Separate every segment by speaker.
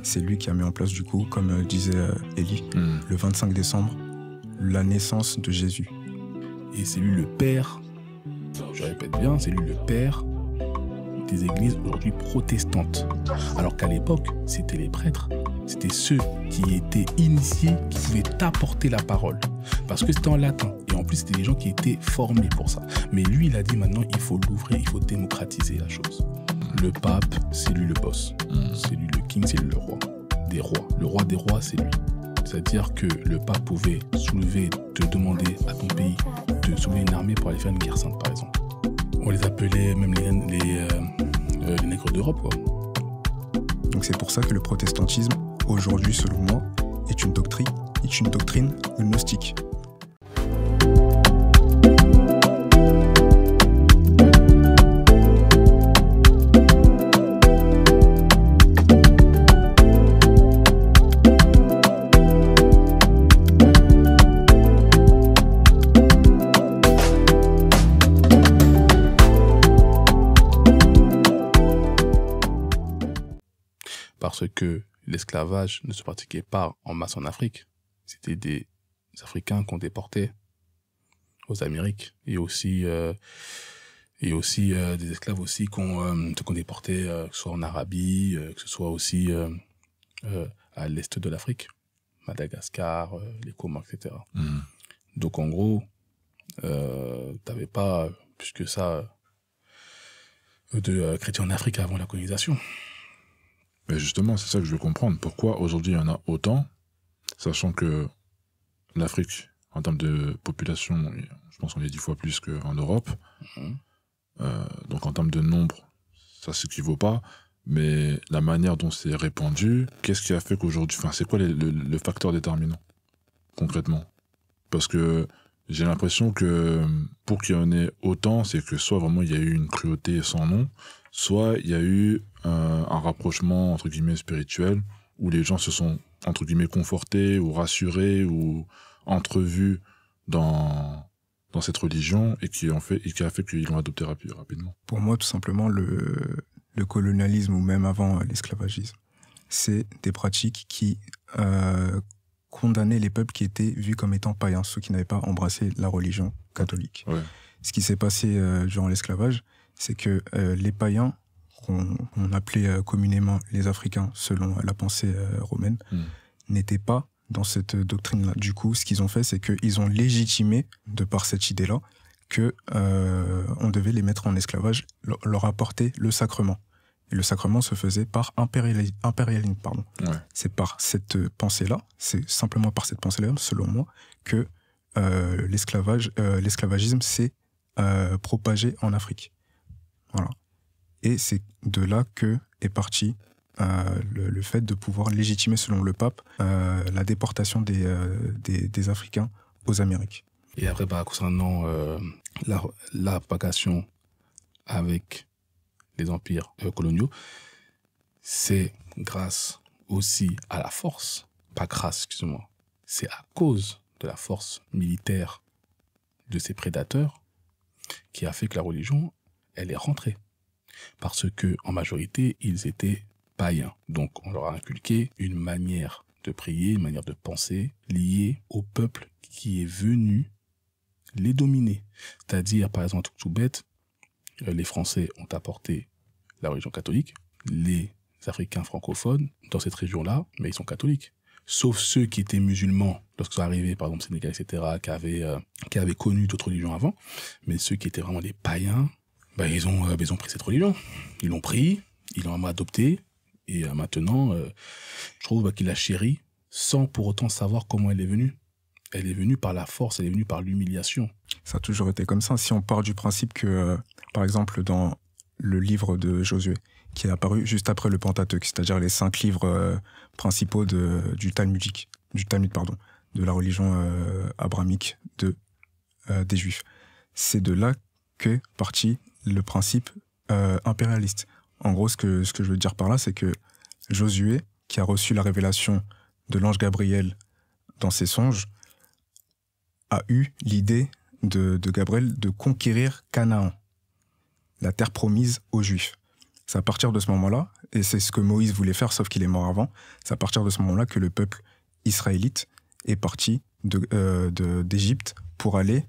Speaker 1: C'est lui qui a mis en place, du coup, comme disait Elie, le 25 décembre, la naissance de Jésus.
Speaker 2: Et c'est lui le père, je répète bien, c'est lui le père des églises aujourd'hui protestantes. Alors qu'à l'époque, c'était les prêtres, c'était ceux qui étaient initiés, qui pouvaient apporter la parole. Parce que c'était en latin. Et en plus, c'était des gens qui étaient formés pour ça. Mais lui, il a dit maintenant, il faut l'ouvrir, il faut démocratiser la chose. Le pape, c'est lui le boss. C'est lui le king, c'est lui le roi des rois. Le roi des rois, c'est lui. C'est-à-dire que le pape pouvait te demander à ton pays de soulever une armée pour aller faire une guerre sainte, par exemple. On les appelait même les nègres d'Europe, quoi.
Speaker 1: Donc c'est pour ça que le protestantisme, aujourd'hui, selon moi, est une doctrine gnostique.
Speaker 2: Parce que l'esclavage ne se pratiquait pas en masse en Afrique. C'était des Africains qu'on déportait aux Amériques et aussi des esclaves aussi qu'on déportait, que ce soit en Arabie, que ce soit aussi à l'est de l'Afrique, Madagascar, les Comores, etc. Donc en gros, t'avais pas plus que ça de chrétiens en Afrique avant la colonisation.
Speaker 3: Mais justement, c'est ça que je veux comprendre. Pourquoi aujourd'hui il y en a autant, sachant que l'Afrique, en termes de population, je pense qu'on est 10 fois plus qu'en Europe. Donc en termes de nombre, ça s'équivaut pas. Mais la manière dont c'est répandu, qu'est-ce qui a fait qu'aujourd'hui... Enfin, c'est quoi le facteur déterminant, concrètement? Parce que j'ai l'impression que pour qu'il y en ait autant, c'est que soit vraiment il y a eu une cruauté sans nom, soit il y a eu un rapprochement, entre guillemets, spirituel, où les gens se sont, entre guillemets, confortés ou rassurés ou entrevus dans cette religion et qui a fait qu'ils l'ont adopté rapidement.
Speaker 1: Pour moi, tout simplement, le colonialisme ou même avant l'esclavagisme, c'est des pratiques qui condamnaient les peuples qui étaient vus comme étant païens, ceux qui n'avaient pas embrassé la religion catholique.
Speaker 3: Ouais.
Speaker 1: Ce qui s'est passé durant l'esclavage, c'est que les païens, qu'on appelait communément les Africains selon la pensée romaine, n'étaient pas dans cette doctrine-là. Du coup, ce qu'ils ont fait, c'est qu'ils ont légitimé, de par cette idée-là, que on devait les mettre en esclavage, leur apporter le sacrement. Et le sacrement se faisait par impérialisme, pardon.
Speaker 3: Ouais.
Speaker 1: C'est par cette pensée-là, c'est simplement par cette pensée-là, selon moi, que l'esclavagisme s'est propagé en Afrique. Voilà. Et c'est de là que est parti le fait de pouvoir légitimer, selon le pape, la déportation des Africains aux Amériques.
Speaker 2: Et après, concernant la propagation avec les empires coloniaux, c'est grâce aussi à la force, pas grâce, excusez-moi, c'est à cause de la force militaire de ces prédateurs qui a fait que la religion, elle est rentrée. Parce que, en majorité, ils étaient païens. Donc, on leur a inculqué une manière de prier, une manière de penser liée au peuple qui est venu les dominer. C'est-à-dire, par exemple, tout bête, les Français ont apporté la religion catholique, les Africains francophones, dans cette région-là, mais ils sont catholiques. Sauf ceux qui étaient musulmans, lorsqu'ils sont arrivés, par exemple, Sénégal, etc., qui avaient connu d'autres religions avant, mais ceux qui étaient vraiment des païens, ils ont pris cette religion. Ils l'ont pris, ils l'ont adoptée, et maintenant, je trouve qu'il la chérit sans pour autant savoir comment elle est venue. Elle est venue par la force, elle est venue par l'humiliation.
Speaker 1: Ça a toujours été comme ça. Si on part du principe que, par exemple, dans le livre de Josué, qui est apparu juste après le Pentateuque, c'est-à-dire les 5 livres principaux du Talmud, de la religion abrahamique des Juifs. C'est de là qu'est parti le principe impérialiste. En gros, ce que je veux dire par là, c'est que Josué, qui a reçu la révélation de l'ange Gabriel dans ses songes, a eu l'idée de Gabriel de conquérir Canaan, la terre promise aux Juifs. C'est à partir de ce moment-là, et c'est ce que Moïse voulait faire, sauf qu'il est mort avant, c'est à partir de ce moment-là que le peuple israélite est parti d'Égypte pour aller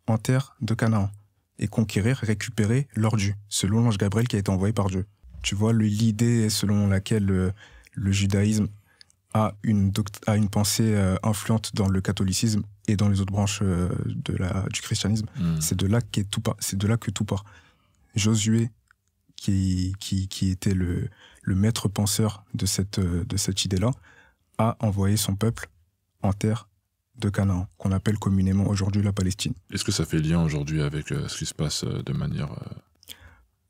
Speaker 1: en terre de Canaan et conquérir, récupérer l'or dû, selon l'ange Gabriel qui a été envoyé par Dieu. Tu vois, l'idée selon laquelle le judaïsme a une pensée influente dans le catholicisme et dans les autres branches du christianisme, c'est de là que tout part. Josué, qui était le maître penseur de cette idée-là, a envoyé son peuple en terre de Canaan, qu'on appelle communément aujourd'hui la Palestine.
Speaker 3: Est-ce que ça fait lien aujourd'hui avec ce qui se passe de manière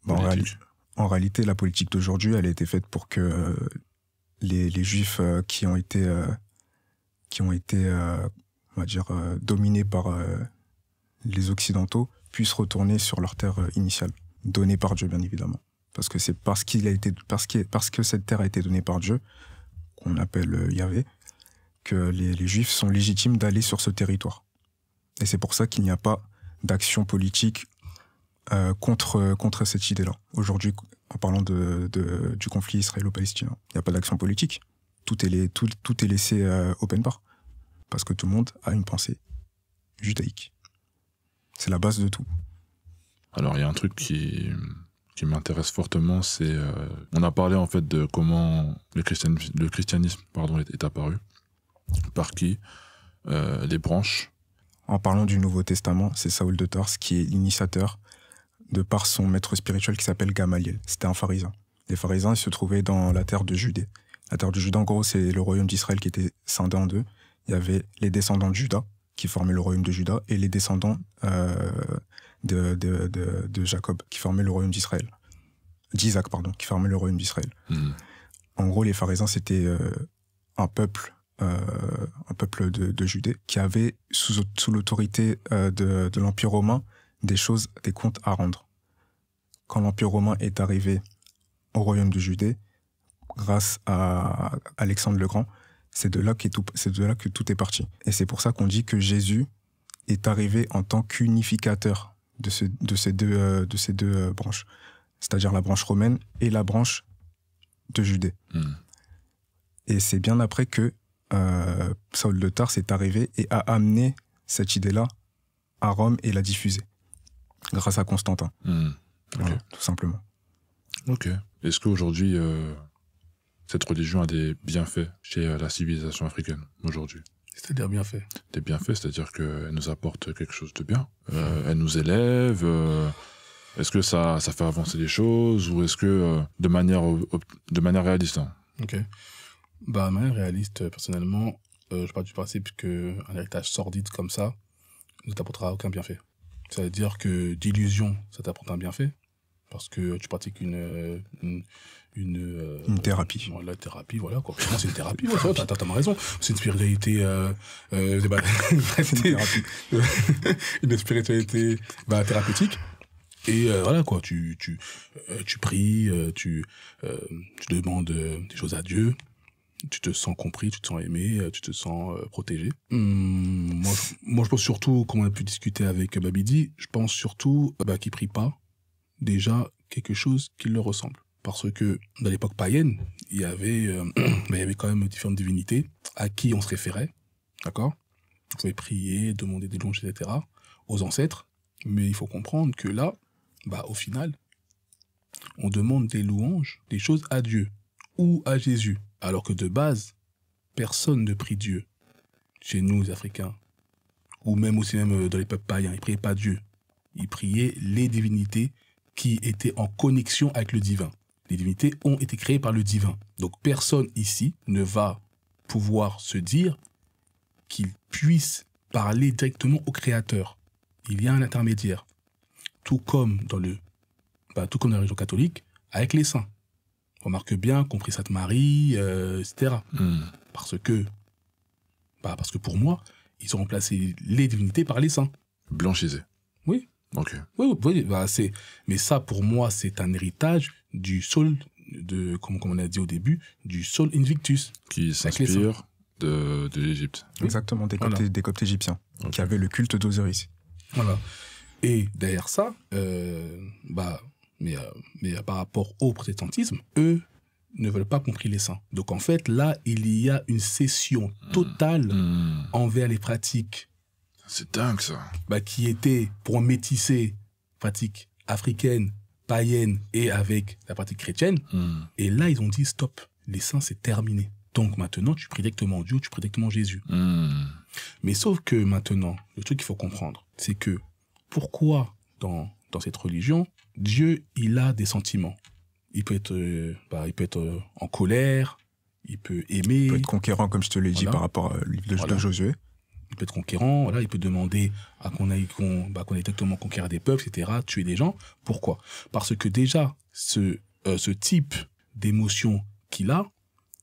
Speaker 3: politique ?
Speaker 1: En réalité, la politique d'aujourd'hui, elle a été faite pour que les Juifs qui ont été on va dire, dominés par les Occidentaux puissent retourner sur leur terre initiale, donnée par Dieu, bien évidemment. Parce que c'est parce que cette terre a été donnée par Dieu, qu'on appelle Yahvé, que les Juifs sont légitimes d'aller sur ce territoire. Et c'est pour ça qu'il n'y a pas d'action politique contre cette idée-là. Aujourd'hui, en parlant du conflit israélo-palestinien, il n'y a pas d'action politique. Tout est laissé open bar. Parce que tout le monde a une pensée judaïque. C'est la base de tout.
Speaker 3: Alors, il y a un truc qui m'intéresse fortement, c'est... on a parlé, en fait, de comment le christianisme est apparu. Par qui les branches.
Speaker 1: En parlant du Nouveau Testament, c'est Saül de Tarse qui est l'initiateur de par son maître spirituel qui s'appelle Gamaliel. C'était un pharisien. Les pharisiens se trouvaient dans la terre de Judée. La terre de Juda, en gros, c'est le royaume d'Israël qui était scindé en deux. Il y avait les descendants de Juda, qui formaient le royaume de Juda, et les descendants de Jacob, qui formaient le royaume d'Israël. D'Isaac, pardon, qui formaient le royaume d'Israël. En gros, les pharisiens, c'était un peuple de Judée qui avait, sous l'autorité de l'Empire romain, des comptes à rendre. Quand l'Empire romain est arrivé au royaume de Judée, grâce à Alexandre le Grand, c'est de là que tout est parti. Et c'est pour ça qu'on dit que Jésus est arrivé en tant qu'unificateur de ces deux branches. C'est-à-dire la branche romaine et la branche de Judée. Et c'est bien après que Saül de Tarse est arrivé et a amené cette idée-là à Rome et l'a diffusée. Grâce à Constantin. Voilà, tout simplement.
Speaker 3: Ok. Est-ce qu'aujourd'hui... cette religion a des bienfaits chez la civilisation africaine, aujourd'hui?
Speaker 2: C'est-à-dire bienfaits?
Speaker 3: Des bienfaits, c'est-à-dire qu'elle nous apporte quelque chose de bien. Elle nous élève. Est-ce que ça fait avancer les choses? Ou est-ce que de manière réaliste?
Speaker 2: Ok. De manière réaliste, personnellement, je pars du principe qu'un héritage sordide comme ça ne t'apportera aucun bienfait. C'est-à-dire que d'illusion, ça t'apporte un bienfait. Parce que tu pratiques une
Speaker 1: thérapie.
Speaker 2: La thérapie, voilà, quoi. C'est une thérapie, ouais, t'as raison. C'est une spiritualité, une spiritualité thérapeutique. Et voilà, quoi, tu pries, tu demandes des choses à Dieu, tu te sens compris, tu te sens aimé, tu te sens protégé. Moi, je pense surtout, comme on a pu discuter avec Babidi, je pense surtout qu'il prie pas déjà quelque chose qui le ressemble. Parce que dans l'époque païenne, il y avait quand même différentes divinités à qui on se référait, d'accord? On pouvait prier, demander des louanges, etc. aux ancêtres, mais il faut comprendre que là, au final, on demande des louanges, des choses à Dieu ou à Jésus, alors que de base, personne ne prie Dieu. Chez nous, les Africains, ou même dans les peuples païens, ils ne priaient pas Dieu. Ils priaient les divinités qui étaient en connexion avec le divin. Les divinités ont été créées par le divin. Donc personne ici ne va pouvoir se dire qu'il puisse parler directement au Créateur. Il y a un intermédiaire. Tout comme dans la religion catholique, avec les saints. On remarque bien, compris Sainte Marie, etc. Parce que pour moi, ils ont remplacé les divinités par les saints.
Speaker 3: Blanchisé.
Speaker 2: Oui.
Speaker 3: Ok.
Speaker 2: Oui, mais ça, pour moi, c'est un héritage du sol, comme on a dit au début, du sol Invictus.
Speaker 3: Qui s'inspire de l'Égypte.
Speaker 1: Exactement, des Coptes égyptiens, qui avaient le culte d'Osiris.
Speaker 2: Voilà. Et derrière ça, Mais par rapport au protestantisme, eux ne veulent pas qu'on prie les saints. Donc en fait, là, il y a une cession totale envers les pratiques.
Speaker 3: C'est dingue, ça.
Speaker 2: Qui étaient pour métisser pratiques africaines, païennes et avec la pratique chrétienne. Et là, ils ont dit stop, les saints, c'est terminé. Donc maintenant, tu pries directement Dieu, tu pries directement Jésus. Mais sauf que maintenant, le truc qu'il faut comprendre, c'est que pourquoi dans cette religion, Dieu, il a des sentiments. Il peut être en colère, il peut aimer.
Speaker 1: Il peut être conquérant, comme je te l'ai dit, par rapport au livre de Josué.
Speaker 2: Il peut être conquérant, voilà, il peut demander à qu'on aille directement conquérir des peuples, etc., tuer des gens. Pourquoi ? Parce que déjà, ce type d'émotion qu'il a,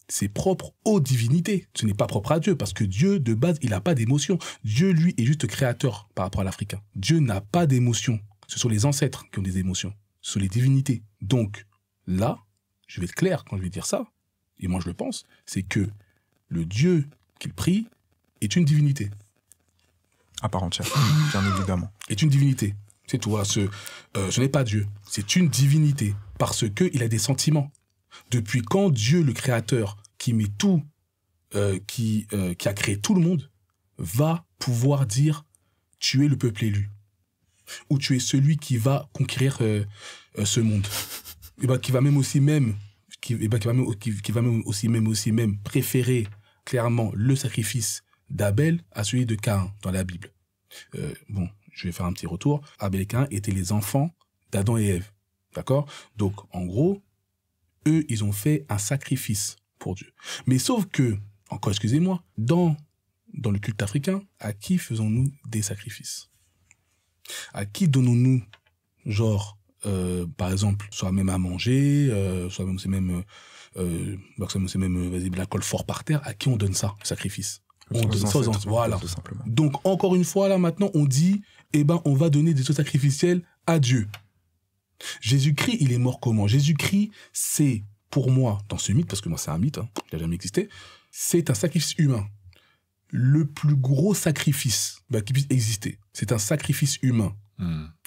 Speaker 2: c'est propre aux divinités. Ce n'est pas propre à Dieu, parce que Dieu, de base, il n'a pas d'émotion. Dieu, lui, est juste créateur par rapport à l'Africain. Dieu n'a pas d'émotion. Ce sont les ancêtres qui ont des émotions. Ce sont les divinités. Donc, là, je vais être clair quand je vais dire ça, et moi je le pense, c'est que le Dieu qu'il prie est une divinité.
Speaker 1: À part entière, bien évidemment.
Speaker 2: Est une divinité. C'est tout. Voilà, ce n'est pas Dieu. C'est une divinité. Parce qu'il a des sentiments. Depuis quand Dieu, le créateur, qui met tout, qui a créé tout le monde, va pouvoir dire « tu es le peuple élu » ou « tu es celui qui va conquérir ce monde » qui va même aussi préférer clairement le sacrifice d'Abel à celui de Caïn dans la Bible. Je vais faire un petit retour. Abel et Caïn étaient les enfants d'Adam et Ève. D'accord ? Donc, en gros, eux, ils ont fait un sacrifice pour Dieu. Mais sauf que, encore excusez-moi, dans le culte africain, à qui faisons-nous des sacrifices ? À qui donnons-nous, par exemple, soit même à manger, soit même l'alcool fort par terre, à qui on donne ça, le sacrifice ? On donne ça aux ancêtres, voilà. Donc, encore une fois, là, maintenant, on dit, on va donner des choses sacrificielles à Dieu. Jésus-Christ, il est mort comment ? Jésus-Christ, c'est, pour moi, dans ce mythe, parce que moi, c'est un mythe, il n'a jamais existé, c'est un sacrifice humain. Le plus gros sacrifice qui puisse exister, c'est un sacrifice humain.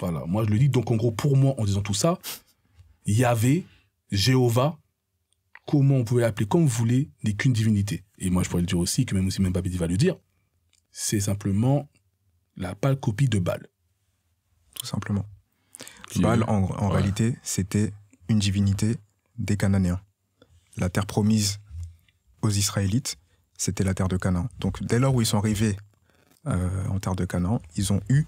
Speaker 2: Voilà, moi je le dis. Donc en gros, pour moi, en disant tout ça, Yahvé, Jéhovah, comment on pouvait l'appeler comme vous voulez, n'est qu'une divinité. Et moi je pourrais le dire aussi, que même Babidi va le dire, c'est simplement la pâle copie de Baal.
Speaker 1: Tout simplement. Baal, en réalité, c'était une divinité des Cananéens. La terre promise aux Israélites, c'était la terre de Canaan. Donc dès lors où ils sont arrivés en terre de Canaan, ils ont eu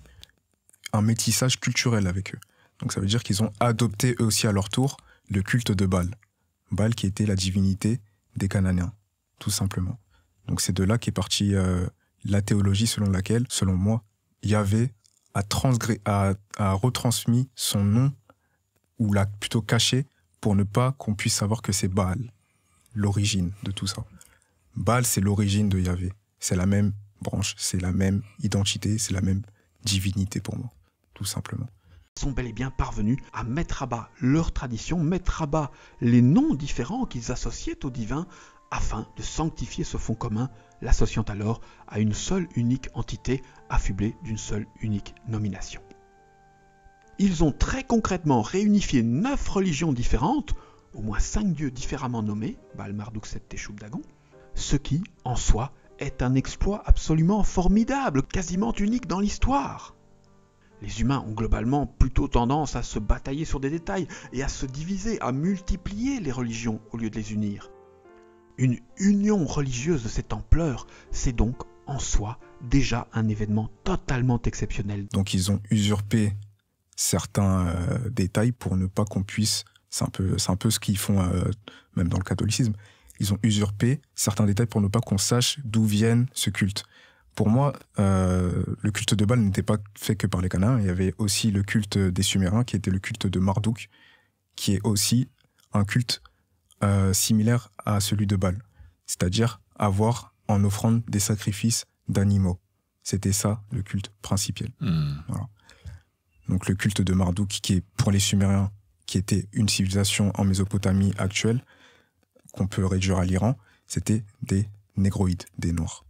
Speaker 1: un métissage culturel avec eux. Donc ça veut dire qu'ils ont adopté eux aussi à leur tour le culte de Baal. Baal qui était la divinité des Cananéens, tout simplement. Donc c'est de là qu'est partie la théologie selon laquelle, selon moi, Yahvé a retransmis son nom, ou l'a plutôt caché, pour ne pas qu'on puisse savoir que c'est Baal, l'origine de tout ça. Baal, c'est l'origine de Yahvé. C'est la même branche, c'est la même identité, c'est la même divinité pour moi, tout simplement.
Speaker 4: Ils sont bel et bien parvenus à mettre à bas leur tradition, mettre à bas les noms différents qu'ils associaient au divin, afin de sanctifier ce fond commun, l'associant alors à une seule unique entité, affublée d'une seule unique nomination. Ils ont très concrètement réunifié 9 religions différentes, au moins 5 dieux différemment nommés, Baal, Marduk, Set, Teshub, Dagon, ce qui, en soi, est un exploit absolument formidable, quasiment unique dans l'histoire. Les humains ont globalement plutôt tendance à se batailler sur des détails et à se diviser, à multiplier les religions au lieu de les unir. Une union religieuse de cette ampleur, c'est donc en soi déjà un événement totalement exceptionnel.
Speaker 1: Donc ils ont usurpé certains détails pour ne pas qu'on puisse, c'est un peu ce qu'ils font même dans le catholicisme, ils ont usurpé certains détails pour ne pas qu'on sache d'où viennent ce culte. Pour moi, le culte de Baal n'était pas fait que par les Cananéens. Il y avait aussi le culte des Sumériens, qui était le culte de Marduk, qui est aussi un culte similaire à celui de Baal. C'est-à-dire avoir en offrande des sacrifices d'animaux. C'était ça, le culte principal. Voilà. Donc le culte de Marduk, qui est pour les Sumériens, qui était une civilisation en Mésopotamie actuelle, qu'on peut réduire à l'Iran, c'était des négroïdes, des noirs.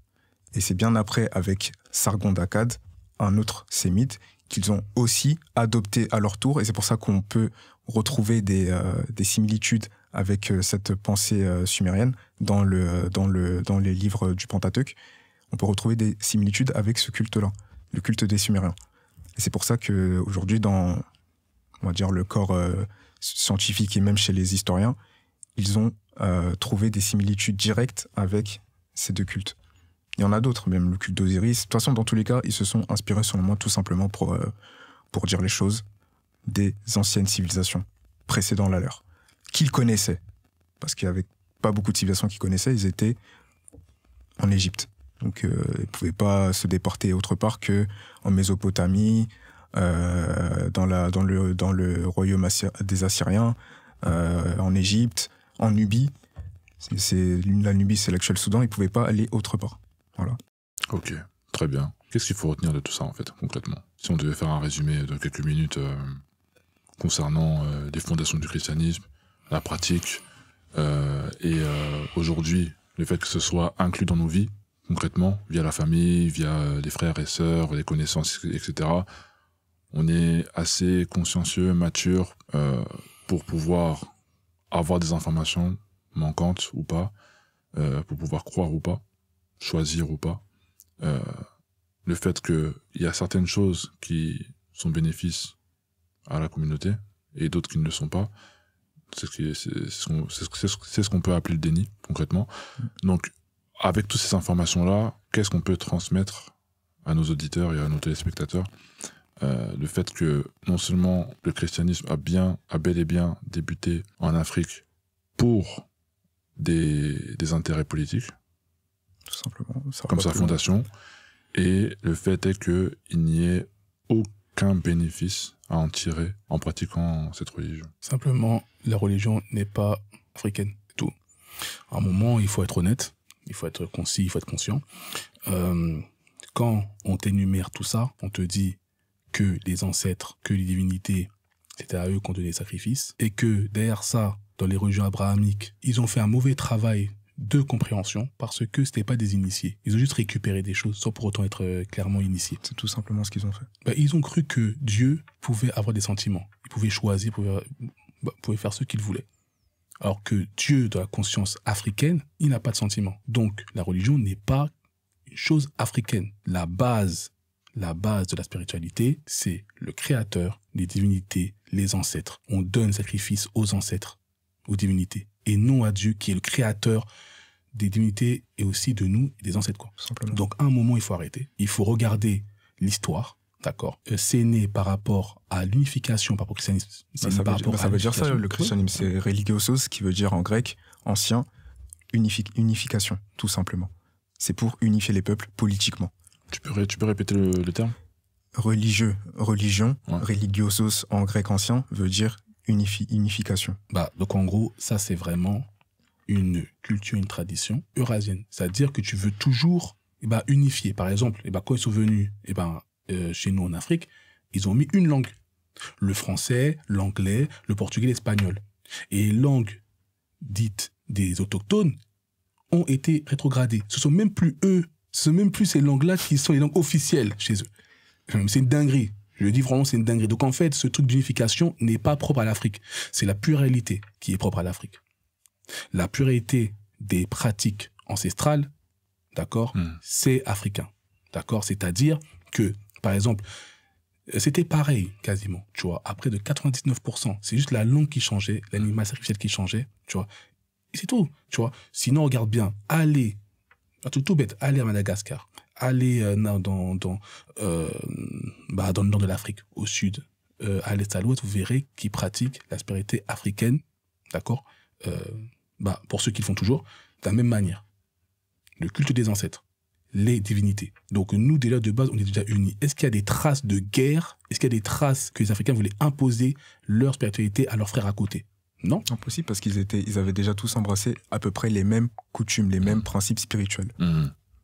Speaker 1: Et c'est bien après, avec Sargon d'Akkad, un autre sémite, qu'ils ont aussi adopté à leur tour, et c'est pour ça qu'on peut retrouver des similitudes avec cette pensée sumérienne dans les livres du Pentateuque. On peut retrouver des similitudes avec ce culte-là, le culte des Sumériens. Et c'est pour ça qu'aujourd'hui, dans, on va dire, le corps scientifique et même chez les historiens, ils ont trouvé des similitudes directes avec ces deux cultes. Il y en a d'autres, même le culte d'Osiris. De toute façon, dans tous les cas, ils se sont inspirés, selon moi, tout simplement pour dire les choses, des anciennes civilisations précédant la leur, qu'ils connaissaient. Parce qu'il n'y avait pas beaucoup de civilisations qu'ils connaissaient, ils étaient en Égypte. Donc, ils ne pouvaient pas se déporter autre part qu'en Mésopotamie, dans le royaume des Assyriens, en Égypte, en Nubie. La Nubie, c'est l'actuel Soudan, ils ne pouvaient pas aller autre part. Voilà.
Speaker 3: Ok, très bien. Qu'est-ce qu'il faut retenir de tout ça, en fait, concrètement? Si on devait faire un résumé de quelques minutes concernant les fondations du christianisme, la pratique, et aujourd'hui, le fait que ce soit inclus dans nos vies, concrètement, via la famille, via les frères et sœurs, les connaissances, etc., on est assez consciencieux, mature, pour pouvoir avoir des informations manquantes ou pas, pour pouvoir croire ou pas, choisir ou pas. Le fait qu'il y a certaines choses qui sont bénéfices à la communauté et d'autres qui ne le sont pas, c'est ce qu'on peut appeler le déni, concrètement. Donc, avec toutes ces informations-là, qu'est-ce qu'on peut transmettre à nos auditeurs et à nos téléspectateurs? Le fait que non seulement le christianisme a bel et bien débuté en Afrique pour des intérêts politiques,
Speaker 1: tout simplement,
Speaker 3: comme sa fondation, et le fait est qu'il n'y ait aucun bénéfice à en tirer en pratiquant cette religion.
Speaker 2: Simplement, la religion n'est pas africaine, c'est tout. À un moment, il faut être honnête, il faut être concis, il faut être conscient. Quand on t'énumère tout ça, on te dit que les ancêtres, que les divinités, c'était à eux qu'on donnait les sacrifices, et que derrière ça, dans les religions abrahamiques, ils ont fait un mauvais travail de compréhension parce que c'était pas des initiés. Ils ont juste récupéré des choses sans pour autant être clairement initiés.
Speaker 1: C'est tout simplement ce qu'ils ont fait.
Speaker 2: Ils ont cru que Dieu pouvait avoir des sentiments. Il pouvait choisir, pouvait faire ce qu'il voulait. Alors que Dieu, dans la conscience africaine, il n'a pas de sentiments. Donc, la religion n'est pas une chose africaine. La base de la spiritualité, c'est le créateur, les divinités, les ancêtres. On donne sacrifice aux ancêtres, aux divinités, et non à Dieu qui est le créateur des divinités et aussi de nous, des ancêtres, quoi.
Speaker 1: Simplement.
Speaker 2: Donc, à un moment, il faut arrêter. Il faut regarder l'histoire, d'accord. C'est né par rapport à l'unification, par rapport au christianisme.
Speaker 1: Ça veut dire ça, le christianisme. C'est religiosos, qui veut dire en grec, ancien, unification, tout simplement. C'est pour unifier les peuples politiquement.
Speaker 3: Tu peux répéter le terme?
Speaker 1: Religion,
Speaker 3: ouais.
Speaker 1: Religiosos en grec ancien veut dire unification.
Speaker 2: Donc en gros, ça c'est vraiment une culture, une tradition eurasienne. C'est-à-dire que tu veux toujours unifier. Par exemple, quand ils sont venus chez nous en Afrique, ils ont mis une langue. Le français, l'anglais, le portugais, l'espagnol. Et les langues dites des autochtones ont été rétrogradées. Ce sont même plus ces langues-là qui sont les langues officielles chez eux. C'est une dinguerie. Je le dis vraiment, c'est une dinguerie. Donc en fait, ce truc d'unification n'est pas propre à l'Afrique. C'est la pluralité qui est propre à l'Afrique. La pluralité des pratiques ancestrales, d'accord, c'est africain. D'accord? C'est-à-dire que, par exemple, c'était pareil quasiment, tu vois, à près de 99%. C'est juste la langue qui changeait, l'animal sacrificiel qui changeait, tu vois. Et c'est tout, tu vois. Sinon, regarde bien, allez à Madagascar, allez dans le nord de l'Afrique, au sud, à l'est, à l'ouest, vous verrez qu'ils pratiquent la spiritualité africaine, d'accord, pour ceux qui le font toujours, de la même manière. Le culte des ancêtres, les divinités. Donc nous, déjà de base, on est déjà unis. Est-ce qu'il y a des traces de guerre? Est-ce qu'il y a des traces que les Africains voulaient imposer leur spiritualité à leurs frères à côté? Non.
Speaker 1: Impossible, parce ils avaient déjà tous embrassé à peu près les mêmes coutumes, les mêmes principes spirituels.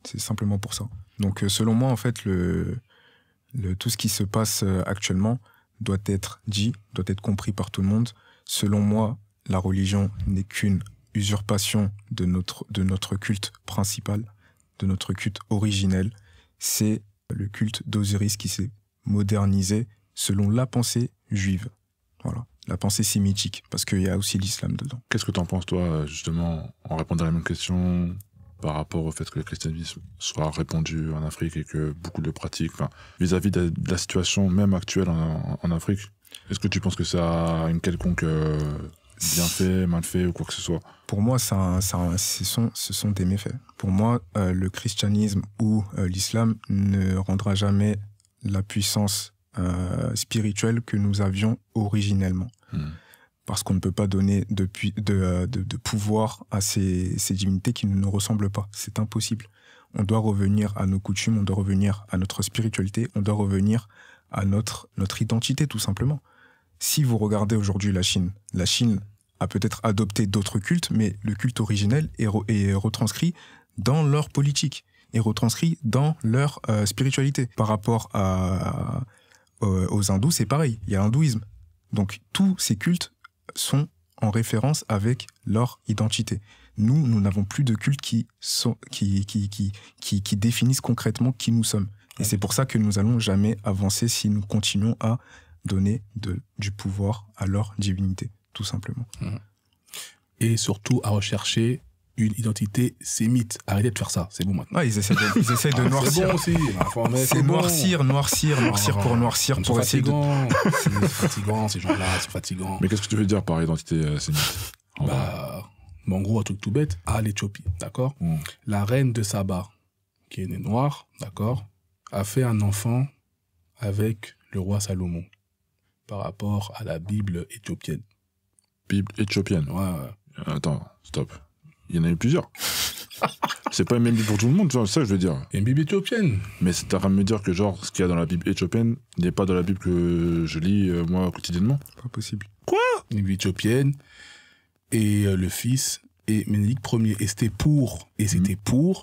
Speaker 1: C'est simplement pour ça. Donc selon moi, en fait, tout ce qui se passe actuellement doit être dit, doit être compris par tout le monde. Selon moi, la religion n'est qu'une usurpation de notre culte principal, de notre culte originel. C'est le culte d'Osiris qui s'est modernisé selon la pensée juive. Voilà. la pensée sémitique, parce qu'il y a aussi l'islam dedans.
Speaker 3: Qu'est-ce que tu en penses, toi, justement, en répondant à la même question par rapport au fait que le christianisme soit répandu en Afrique et que beaucoup de pratiques, vis-à-vis de la situation même actuelle en Afrique, est-ce que tu penses que ça a une quelconque bien fait, mal fait ou quoi que ce soit?
Speaker 1: Pour moi, ce sont des méfaits. Pour moi, le christianisme ou l'islam ne rendra jamais la puissance spirituelle que nous avions originellement. Parce qu'on ne peut pas donner de pouvoir à ces divinités qui ne nous ressemblent pas. C'est impossible. On doit revenir à nos coutumes, on doit revenir à notre spiritualité, on doit revenir à notre identité, tout simplement. Si vous regardez aujourd'hui la Chine a peut-être adopté d'autres cultes, mais le culte originel est retranscrit dans leur politique, est retranscrit dans leur spiritualité. Par rapport aux hindous, c'est pareil, il y a l'hindouisme. Donc tous ces cultes sont en référence avec leur identité. Nous n'avons plus de cultes qui définissent concrètement qui nous sommes. Et c'est pour ça que nous n'allons jamais avancer si nous continuons à donner du pouvoir à leur divinité, tout simplement.
Speaker 2: Et surtout à rechercher une identité sémite. Arrêtez de faire ça, c'est bon maintenant.
Speaker 1: Ouais, ils essaient de noircir.
Speaker 2: C'est bon aussi.
Speaker 1: C'est noircir pour noircir, pour essayer de...
Speaker 2: C'est fatigant, ces gens-là, c'est fatigant.
Speaker 3: Mais qu'est-ce que tu veux dire par identité sémite?
Speaker 2: En gros, un truc tout bête, à l'Éthiopie, d'accord? La reine de Saba, qui est née noire, d'accord, a fait un enfant avec le roi Salomon, par rapport à la Bible éthiopienne.
Speaker 3: Bible éthiopienne?
Speaker 2: Ouais.
Speaker 3: Attends, stop. Il y en a eu plusieurs. C'est pas une même Bible pour tout le monde, c'est ça que je veux dire.
Speaker 2: Il y a une Bible éthiopienne.
Speaker 3: Mais c'est à me dire que genre, ce qu'il y a dans la Bible éthiopienne n'est pas dans la Bible que je lis, moi, quotidiennement.
Speaker 1: Pas possible.
Speaker 2: Quoi? Une Bible éthiopienne, et le fils est Ménélique Ier, et c'était pour,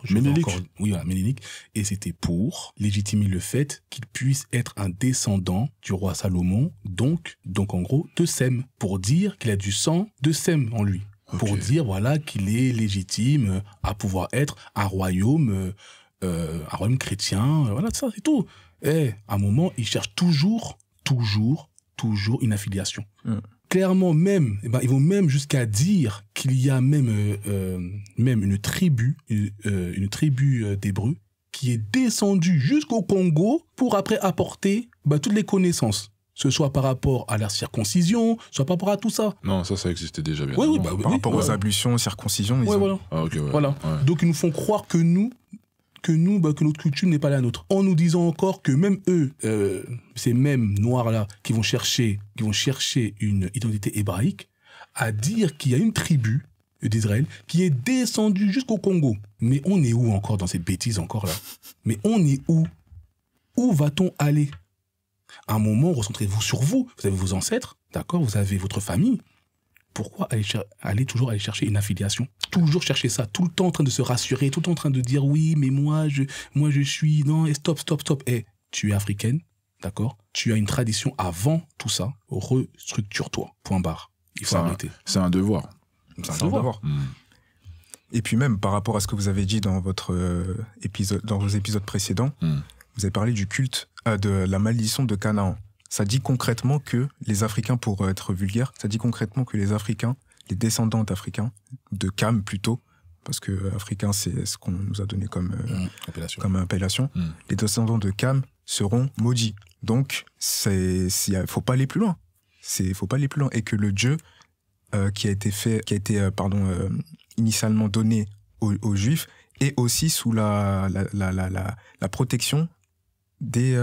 Speaker 3: Ménélique.
Speaker 2: Oui, voilà, Ménélique, et c'était pour légitimer le fait qu'il puisse être un descendant du roi Salomon, donc en gros, de Sem, pour dire qu'il a du sang de Sem en lui. Pour dire, voilà, qu'il est légitime à pouvoir être un royaume chrétien, voilà, ça, c'est tout. Et à un moment, il cherche toujours une affiliation. Clairement, même, ils vont même jusqu'à dire qu'il y a même une tribu d'Hébreux qui est descendue jusqu'au Congo pour après apporter toutes les connaissances. Que ce soit par rapport à la circoncision, soit par rapport à tout ça.
Speaker 3: Non, ça existait déjà bien.
Speaker 1: Oui, par rapport aux ablutions, circoncision.
Speaker 2: Voilà.
Speaker 3: Ah, ok, ouais.
Speaker 2: Voilà.
Speaker 3: Ouais.
Speaker 2: Donc ils nous font croire que que notre coutume n'est pas la nôtre. En nous disant encore que même eux, ces mêmes noirs-là, qui vont chercher une identité hébraïque, à dire qu'il y a une tribu d'Israël qui est descendue jusqu'au Congo. Mais on est où encore dans ces bêtises encore là? Mais on est où? Où va-t-on aller? À un moment, recentrez-vous sur vous. Vous avez vos ancêtres, d'accord? Vous avez votre famille. Pourquoi toujours aller chercher une affiliation? Toujours chercher ça, tout le temps en train de se rassurer, tout le temps en train de dire oui, mais moi je suis... Non, et stop. Tu es africaine, d'accord? Tu as une tradition avant tout ça. Restructure-toi. Point barre. Il faut arrêter.
Speaker 3: C'est un devoir.
Speaker 2: C'est un devoir.
Speaker 1: Et puis même, par rapport à ce que vous avez dit dans vos épisodes précédents, vous avez parlé du culte, de la malédiction de Canaan. Ça dit concrètement que les Africains, pour être vulgaire, ça dit concrètement que les Africains, les descendants d'Africains, de Cam plutôt, parce que Africain c'est ce qu'on nous a donné comme appellation, les descendants de Cam seront maudits. Donc, faut pas aller plus loin. Faut pas aller plus loin. Et que le Dieu qui a été initialement donné aux Juifs est aussi sous la protection des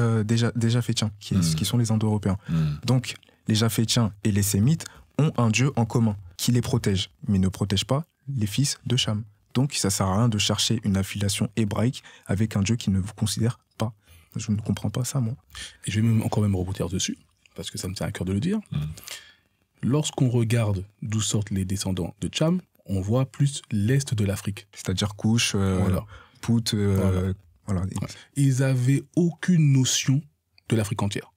Speaker 1: Japhétiens, qui sont les Indo-Européens. Donc, les Japhétiens et les Sémites ont un Dieu en commun qui les protège, mais ne protège pas les fils de Cham. Donc, ça sert à rien de chercher une affiliation hébraïque avec un Dieu qui ne vous considère pas. Je ne comprends pas ça, moi.
Speaker 2: Et je vais encore même rebondir dessus, parce que ça me tient à cœur de le dire. Lorsqu'on regarde d'où sortent les descendants de Cham, on voit plus l'est de l'Afrique.
Speaker 1: C'est-à-dire Couche, Pout... Voilà.
Speaker 2: Ils avaient aucune notion de l'Afrique entière.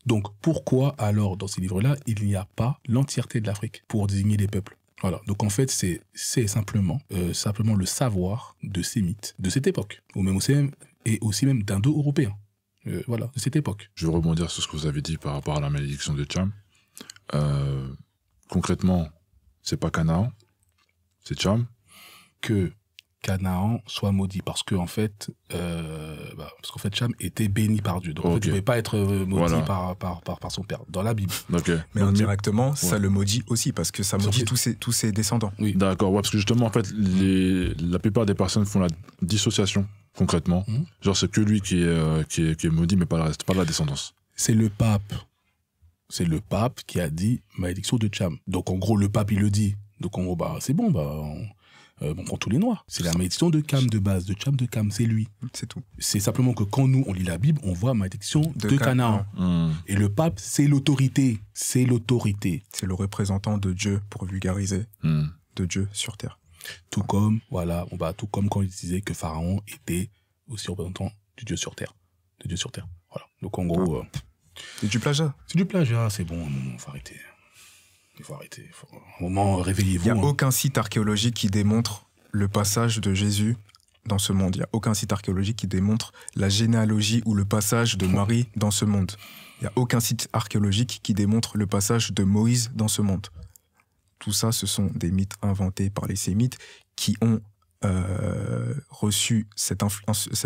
Speaker 2: Donc, pourquoi alors, dans ces livres-là, il n'y a pas l'entièreté de l'Afrique pour désigner les peuples? Voilà. Donc, en fait, c'est simplement le savoir de Sémites de cette époque, et aussi même d'Indo-Européens. De cette époque.
Speaker 3: Je veux rebondir sur ce que vous avez dit par rapport à la malédiction de Cham. Concrètement, c'est pas Canaan, c'est Cham.
Speaker 2: Que Canaan soit maudit parce qu'en fait, Cham était béni par Dieu. Donc en fait, il ne pouvait pas être maudit par son père dans la Bible.
Speaker 3: Okay.
Speaker 1: Mais indirectement, ça le maudit aussi parce que ça maudit tous ses descendants.
Speaker 3: Oui. D'accord, parce que justement, en fait, la plupart des personnes font la dissociation, concrètement. Genre, c'est que lui qui est maudit, mais pas le reste, pas la descendance.
Speaker 2: C'est le pape. C'est le pape qui a dit malédiction de Cham. Donc en gros, le pape, il le dit. Donc en gros, c'est bon, on prend tous les noirs. C'est la malédiction de Cham de base, de Cham de Cham, c'est lui.
Speaker 1: C'est tout.
Speaker 2: C'est simplement que quand nous, on lit la Bible, on voit malédiction de Canaan. Et le pape, c'est l'autorité. C'est l'autorité.
Speaker 1: C'est le représentant de Dieu, pour vulgariser, de Dieu sur terre.
Speaker 2: Tout comme, tout comme quand il disait que Pharaon était aussi représentant du Dieu sur terre. De Dieu sur terre. Voilà. Donc en gros...
Speaker 1: c'est du plagiat.
Speaker 2: C'est du plagiat, c'est bon, il faut arrêter. Il faut arrêter. Un moment, réveillez-vous.
Speaker 1: Il n'y a aucun site archéologique qui démontre le passage de Jésus dans ce monde. Il n'y a aucun site archéologique qui démontre la généalogie ou le passage de Marie dans ce monde. Il n'y a aucun site archéologique qui démontre le passage de Moïse dans ce monde. Tout ça, ce sont des mythes inventés par les Sémites qui ont reçu cette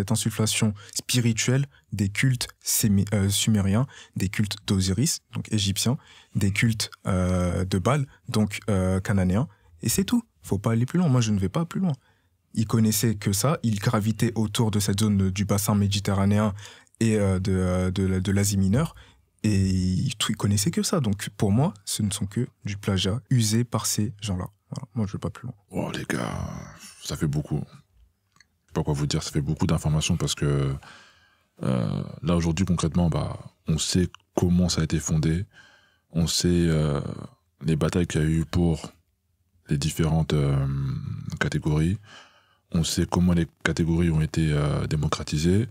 Speaker 1: insufflation spirituelle des cultes sumériens, des cultes d'Osiris, donc égyptiens, des cultes de Baal, donc cananéens, et c'est tout. Faut pas aller plus loin. Moi, je ne vais pas plus loin. Ils connaissaient que ça. Ils gravitaient autour de cette zone du bassin méditerranéen et de l'Asie mineure, et ils connaissaient que ça. Donc, pour moi, ce ne sont que du plagiat usé par ces gens-là. Voilà. Moi, je vais pas plus loin.
Speaker 3: Oh, les gars, ça fait beaucoup. Je sais pas quoi vous dire, ça fait beaucoup d'informations parce que là, aujourd'hui, concrètement, on sait comment ça a été fondé. On sait les batailles qu'il y a eu pour les différentes catégories. On sait comment les catégories ont été démocratisées.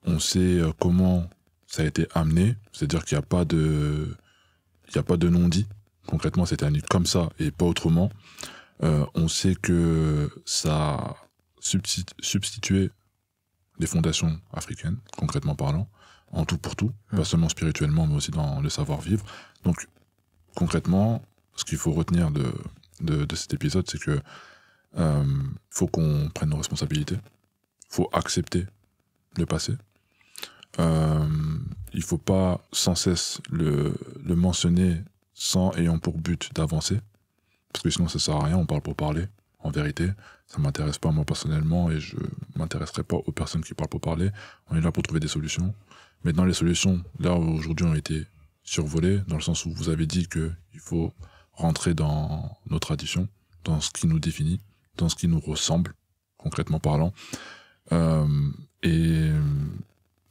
Speaker 3: On sait comment ça a été amené. C'est-à-dire qu'il n'y a pas de non-dit. Concrètement, c'était amené comme ça et pas autrement. On sait que ça a substitué les fondations africaines, concrètement parlant, en tout pour tout, pas seulement spirituellement, mais aussi dans le savoir-vivre. Donc, concrètement, ce qu'il faut retenir de cet épisode, c'est que faut qu'on prenne nos responsabilités, faut accepter le passé. Il faut pas sans cesse le mentionner sans ayant pour but d'avancer, parce que sinon ça sert à rien, on parle pour parler. En vérité, ça m'intéresse pas moi personnellement et je m'intéresserai pas aux personnes qui parlent pour parler. On est là pour trouver des solutions. Maintenant, les solutions, là aujourd'hui, ont été survolées, dans le sens où vous avez dit qu'il faut rentrer dans nos traditions, dans ce qui nous définit, dans ce qui nous ressemble, concrètement parlant. Et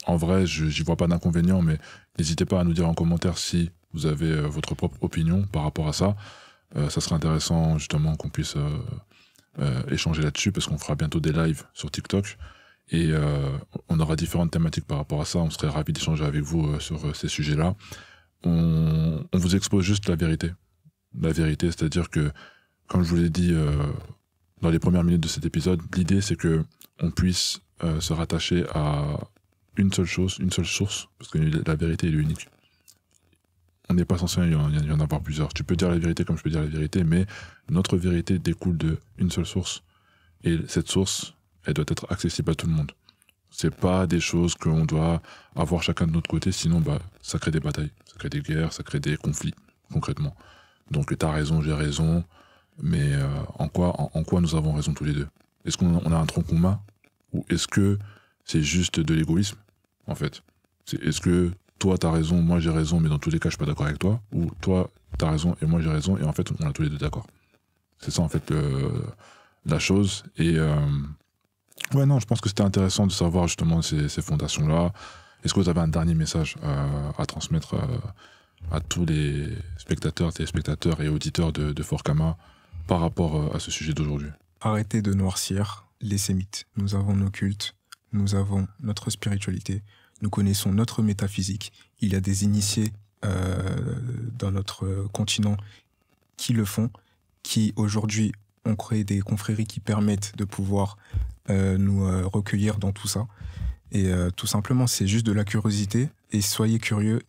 Speaker 3: en vrai, j'y vois pas d'inconvénient, mais n'hésitez pas à nous dire en commentaire si vous avez votre propre opinion par rapport à ça. Ça serait intéressant justement qu'on puisse échanger là-dessus, parce qu'on fera bientôt des lives sur TikTok et on aura différentes thématiques par rapport à ça. On serait ravis d'échanger avec vous sur ces sujets-là. On vous expose juste la vérité. La vérité, c'est-à-dire que, comme je vous l'ai dit dans les premières minutes de cet épisode, l'idée c'est que on puisse se rattacher à une seule chose, une seule source, parce que la vérité est unique. On n'est pas censé y en avoir plusieurs. Tu peux dire la vérité comme je peux dire la vérité, mais notre vérité découle d'une seule source. Et cette source, elle doit être accessible à tout le monde. C'est pas des choses qu'on doit avoir chacun de notre côté, sinon ça crée des batailles, ça crée des guerres, ça crée des conflits, concrètement. Donc t'as raison, j'ai raison, mais en quoi nous avons raison tous les deux? Est-ce qu'on a un tronc commun? Ou est-ce que c'est juste de l'égoïsme, en fait? Est-ce que toi t'as raison, moi j'ai raison, mais dans tous les cas je suis pas d'accord avec toi, ou toi t'as raison et moi j'ai raison, et en fait on est tous les deux d'accord. C'est ça en fait la chose. Et ouais, non, je pense que c'était intéressant de savoir justement ces fondations-là. Est-ce que vous avez un dernier message à transmettre à tous les spectateurs, téléspectateurs et auditeurs de Fort Kama par rapport à ce sujet d'aujourd'hui?
Speaker 1: Arrêtez de noircir les Sémites. Nous avons nos cultes, nous avons notre spiritualité, nous connaissons notre métaphysique. Il y a des initiés dans notre continent qui le font, qui aujourd'hui ont créé des confréries qui permettent de pouvoir nous recueillir dans tout ça. Et tout simplement, c'est juste de la curiosité. Et soyez curieux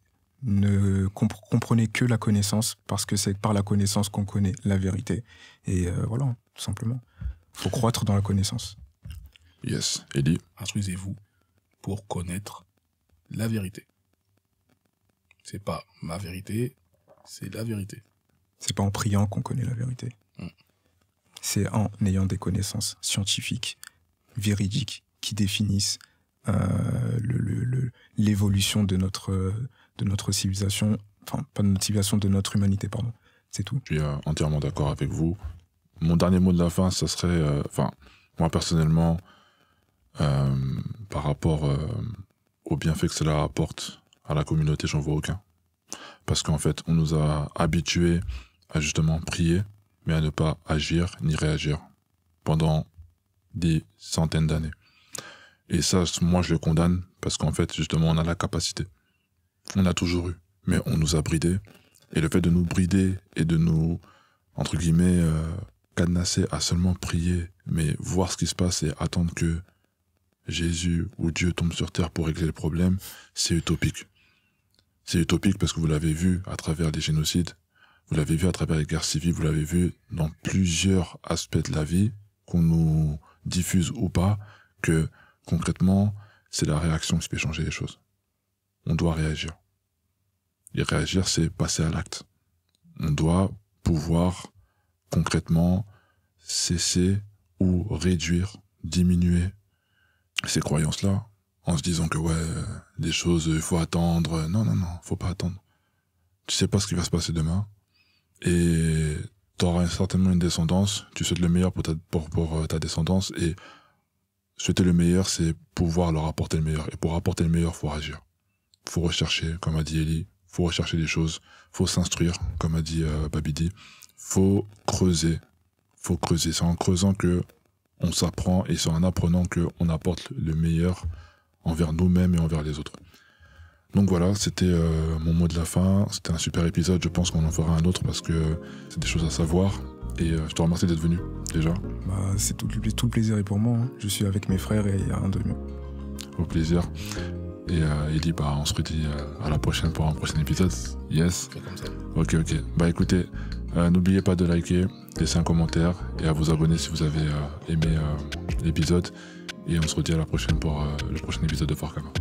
Speaker 1: ne comprenez que la connaissance, parce que c'est par la connaissance qu'on connaît la vérité. Et voilà, tout simplement. Il faut croître dans la connaissance.
Speaker 3: Yes. Eddie?
Speaker 2: Instruisez-vous pour connaître la vérité. C'est pas ma vérité, c'est la vérité.
Speaker 1: C'est pas en priant qu'on connaît la vérité. C'est en ayant des connaissances scientifiques, véridiques, qui définissent l'évolution de notre civilisation, enfin, pas de notre civilisation, de notre humanité, pardon. C'est tout.
Speaker 3: Je suis entièrement d'accord avec vous. Mon dernier mot de la fin, ça serait, moi personnellement, par rapport au bienfait que cela apporte à la communauté, j'en vois aucun. Parce qu'en fait, on nous a habitués à justement prier, mais à ne pas agir ni réagir pendant des centaines d'années. Et ça, moi, je le condamne parce qu'en fait, justement, on a la capacité. On a toujours eu, mais on nous a bridés. Et le fait de nous brider et de nous, entre guillemets, cadenasser à seulement prier, mais voir ce qui se passe et attendre que Jésus ou Dieu tombe sur terre pour régler le problème, c'est utopique. C'est utopique parce que vous l'avez vu à travers les génocides, vous l'avez vu à travers les guerres civiles, vous l'avez vu dans plusieurs aspects de la vie, qu'on nous diffuse ou pas, que concrètement, c'est la réaction qui fait changer les choses. On doit réagir. Et réagir, c'est passer à l'acte. On doit pouvoir concrètement cesser ou réduire, diminuer ces croyances-là, en se disant que ouais, des choses, il faut attendre. Non, faut pas attendre. Tu sais pas ce qui va se passer demain, et t'auras certainement une descendance, tu souhaites le meilleur pour ta descendance, et souhaiter le meilleur, c'est pouvoir leur apporter le meilleur. Et pour apporter le meilleur, faut agir. Faut rechercher, comme a dit Elie, faut rechercher des choses, faut s'instruire, comme a dit Babidi, faut creuser. C'est en creusant que on s'apprend, et c'est en apprenant qu'on apporte le meilleur envers nous-mêmes et envers les autres. Donc voilà, c'était mon mot de la fin. C'était un super épisode, je pense qu'on en fera un autre parce que c'est des choses à savoir. Et je te remercie d'être venu, déjà.
Speaker 1: C'est tout le plaisir est pour moi. Hein. Je suis avec mes frères et il y a un de mieux.
Speaker 3: Au plaisir. Et Elie, on se redit à la prochaine pour un prochain épisode. Yes.
Speaker 2: C'est comme ça.
Speaker 3: Ok. Écoutez, n'oubliez pas de liker, laisser un commentaire et à vous abonner si vous avez aimé l'épisode. Et on se redit à la prochaine pour le prochain épisode de Farkama.